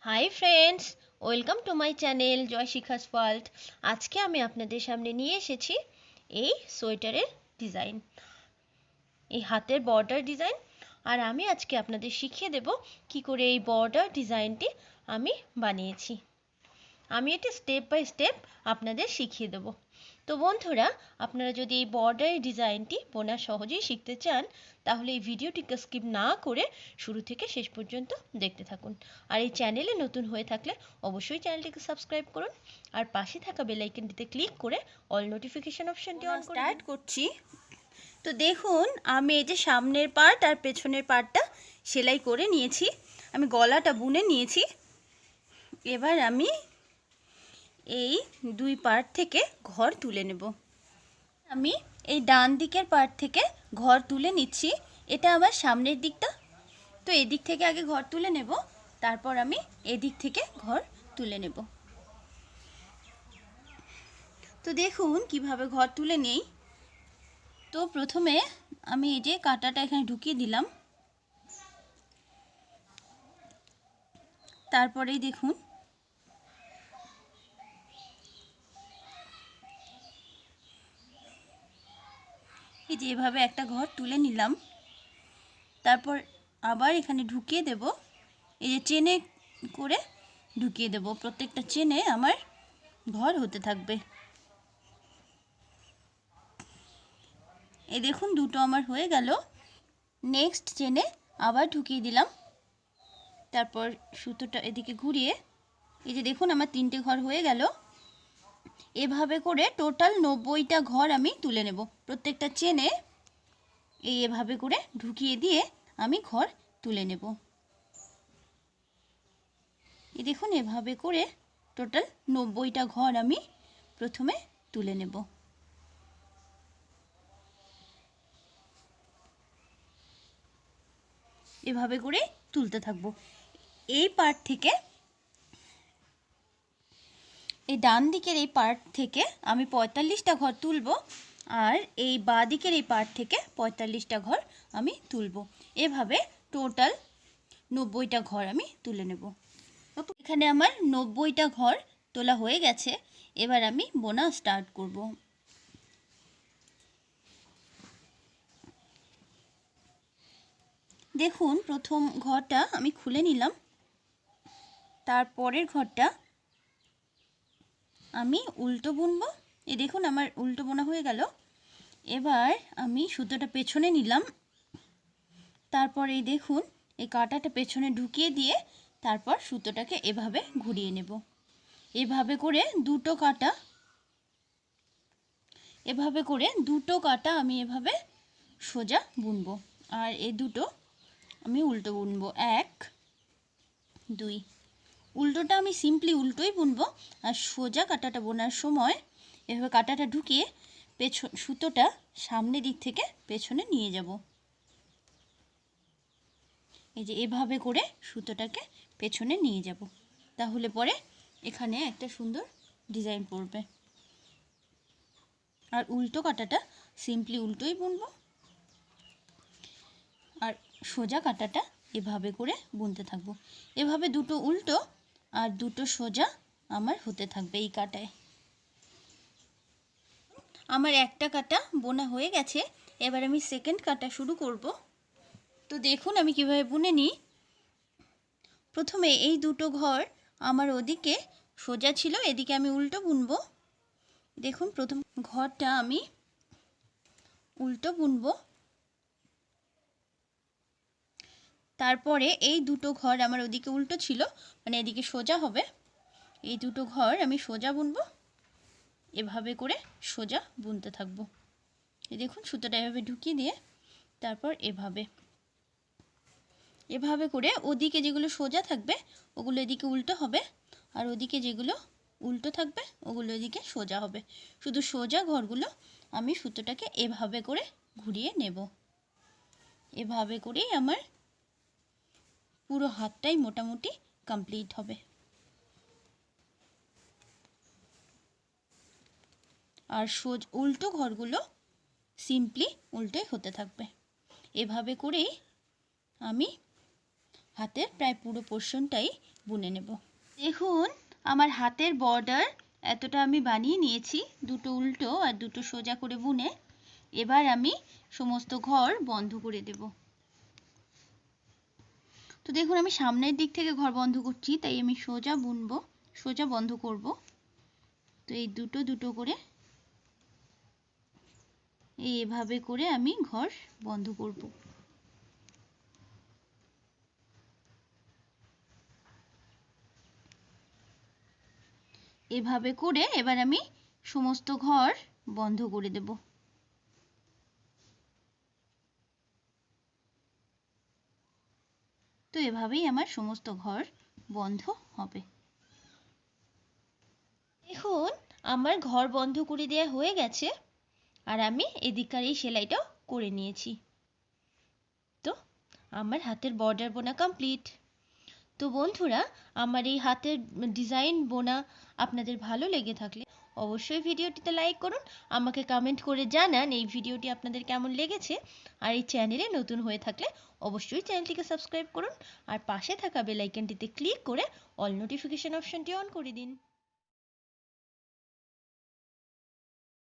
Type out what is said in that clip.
High friends, welcome to my channel Joy Shikha's world. আজকে আমি আপনাদের সামনে নিয়ে এসেছি এই সোয়েটারের ডিজাইন, এই হাতের বর্ডার ডিজাইন। আর আমি আজকে আপনাদের শিখিয়ে দেব কি করে এই বর্ডার ডিজাইনটি আমি বানিয়েছি। আমি এটা স্টেপ বাই স্টেপ আপনাদের শিখিয়ে দেব। তো বন্ধুরা, আপনারা যদি এই বর্ডার ডিজাইনটি বোনা সহজেই শিখতে চান, তাহলে এই ভিডিওটিকে স্কিপ না করে শুরু থেকে শেষ পর্যন্ত দেখতে থাকুন। আর এই চ্যানেলে নতুন হয়ে থাকলে অবশ্যই চ্যানেলটিকে সাবস্ক্রাইব করুন, আর পাশে থাকা বেল আইকনটিতে ক্লিক করে অল নোটিফিকেশন অপশনটি অন করে স্টার্ট করছি। তো দেখুন, আমি এই যে সামনের পার্ট আর পেছনের পার্টটা সেলাই করে নিয়েছি, আমি গলাটা বুনে নিয়েছি। এবার আমি এই দুই পার্ট থেকে ঘর তুলে নেব। আমি এই ডান দিকের পার্ট থেকে ঘর তুলে নিচ্ছি, এটা আমার সামনের দিকটা। তো এদিক থেকে আগে ঘর তুলে নেব, তারপর আমি এদিক থেকে ঘর তুলে নেব। তো দেখুন কিভাবে ঘর তুলে নেই। তো প্রথমে আমি এই যে কাঁটাটা এখানে ঢুকিয়ে দিলাম, তারপরেই দেখুন এই যে এভাবে একটা ঘর তুলে নিলাম। তারপর আবার এখানে ঢুকিয়ে দেব, এই যে চেনে করে ঢুকিয়ে দেব, প্রত্যেকটা চেনে আমার ঘর হতে থাকবে। এই দেখুন দুটো আমার হয়ে গেল। নেক্সট চেনে আবার ঢুকিয়ে দিলাম, তারপর সুতোটা এদিকে ঘুরিয়ে এই যে দেখুন আমার তিনটে ঘর হয়ে গেল। এভাবে করে টোটাল 90টা ঘর আমি তুলে নেব। প্রত্যেকটা চেনে এভাবে করে ঢুকিয়ে দিয়ে আমি ঘর তুলে নেব। এই দেখুন এভাবে করে টোটাল 90টা ঘর আমি প্রথমে তুলে নেব। এভাবে করে তুলতে থাকবো। এই পার্ট থেকে, এই ডান দিকের এই পার্ট থেকে আমি 45টা ঘর তুলব, আর এই বাঁ দিকের এই পার্ট থেকে 45টা ঘর আমি তুলব। এভাবে টোটাল 90টা ঘর আমি তুলে নেব। এখানে আমার 90টা ঘর তোলা হয়ে গেছে। এবার আমি বোনা স্টার্ট করব। দেখুন প্রথম ঘরটা আমি খুলে নিলাম, তারপরের ঘরটা আমি উল্টো বুনবো। এই দেখুন আমার উল্টো বোনা হয়ে গেল। এবার আমি সুতোটা পেছনে নিলাম, তারপর এই দেখুন এই কাঁটাটা পেছনে ঢুকিয়ে দিয়ে তারপর সুতোটাকে এভাবে ঘুরিয়ে নেব। এভাবে করে দুটো কাঁটা আমি এভাবে সোজা বুনবো, আর এই দুটো আমি উল্টো বুনবো। 1 2, উল্টোটা আমি সিম্পলি উল্টোই বুনবো, আর সোজা কাঁটাটা বোনার সময় এভাবে কাঁটাটা ঢুকিয়ে সুতোটা সামনের দিক থেকে পেছনে নিয়ে যাব। এই যে এভাবে করে সুতোটাকে পেছনে নিয়ে যাব, তাহলে পরে এখানে একটা সুন্দর ডিজাইন পড়বে। আর উল্টো কাঁটাটা সিম্পলি উল্টোই বুনবো, আর সোজা কাঁটাটা এভাবে করে বুনতে থাকবো। এভাবে দুটো উল্টো আর দুটো সোজা আমার হতে থাকবে এই কাঁটায়। আমার একটা কাঁটা বোনা হয়ে গেছে, এবার আমি সেকেন্ড কাঁটা শুরু করব। তো দেখুন আমি কিভাবে বুনে নিই। প্রথমে এই দুটো ঘর আমার ওদিকে সোজা ছিল, এদিকে আমি উল্টো বুনবো। দেখুন প্রথম ঘরটা আমি উল্টো বুনবো, তারপরে এই দুটো ঘর আমার ওদিকে উল্টো ছিল, মানে এদিকে সোজা হবে। এই দুটো ঘর আমি সোজা বুনবো, এভাবে করে সোজা বুনতে থাকবো। এই দেখুন সুতোটা এভাবে ঢুকিয়ে দিয়ে তারপর এভাবে করে ওদিকে যেগুলো সোজা থাকবে ওগুলো এদিকে উল্টো হবে, আর ওদিকে যেগুলো উল্টো থাকবে ওগুলো এদিকে সোজা হবে। শুধু সোজা ঘরগুলো আমি সুতোটাকে এভাবে করে ঘুরিয়ে নেব। এভাবে করেই আমার পুরো হাতটাই মোটামুটি কমপ্লিট হবে। আর উল্টো ঘরগুলো সিম্পলি উল্টোই হতে থাকবে। এভাবে করেই আমি হাতের প্রায় পুরো পোর্শনটাই বুনে নেব। দেখুন আমার হাতের বর্ডার এতটা আমি বানিয়ে নিয়েছি, দুটো উল্টো আর দুটো সোজা করে বুনে। এবার আমি সমস্ত ঘর বন্ধ করে দেব। তো দেখুন আমি সামনের দিক থেকে ঘর বন্ধ করছি, তাই আমি সোজা বুনবো, সোজা বন্ধ করব। তো এই দুটো দুটো করে এইভাবে করে আমি ঘর বন্ধ করব। এভাবে করে এবার আমি সমস্ত ঘর বন্ধ করে দেব। তো এভাবেই আমার সমস্ত ঘর বন্ধ হবে। দেখুন আমার ঘর বন্ধ করে দেওয়া হয়ে গেছে, আর আমি এদিককার এই সেলাইটাও করে নিয়েছি। তো আমার হাতের বর্ডার বোনা কমপ্লিট। তো বন্ধুরা, আমার এই হাতের ডিজাইন বোনা আপনাদের ভালো লেগে থাকলে অবশ্যই ভিডিওটিতে লাইক করুন, আমাকে কমেন্ট করে জানান এই ভিডিওটি আপনাদের কেমন লেগেছে। আর এই চ্যানেলে নতুন হয়ে থাকলে অবশ্যই চ্যানেলটিকে সাবস্ক্রাইব করুন, আর পাশে থাকা বেল আইকনটিতে ক্লিক করে অল নোটিফিকেশন অপশনটি অন করে দিন।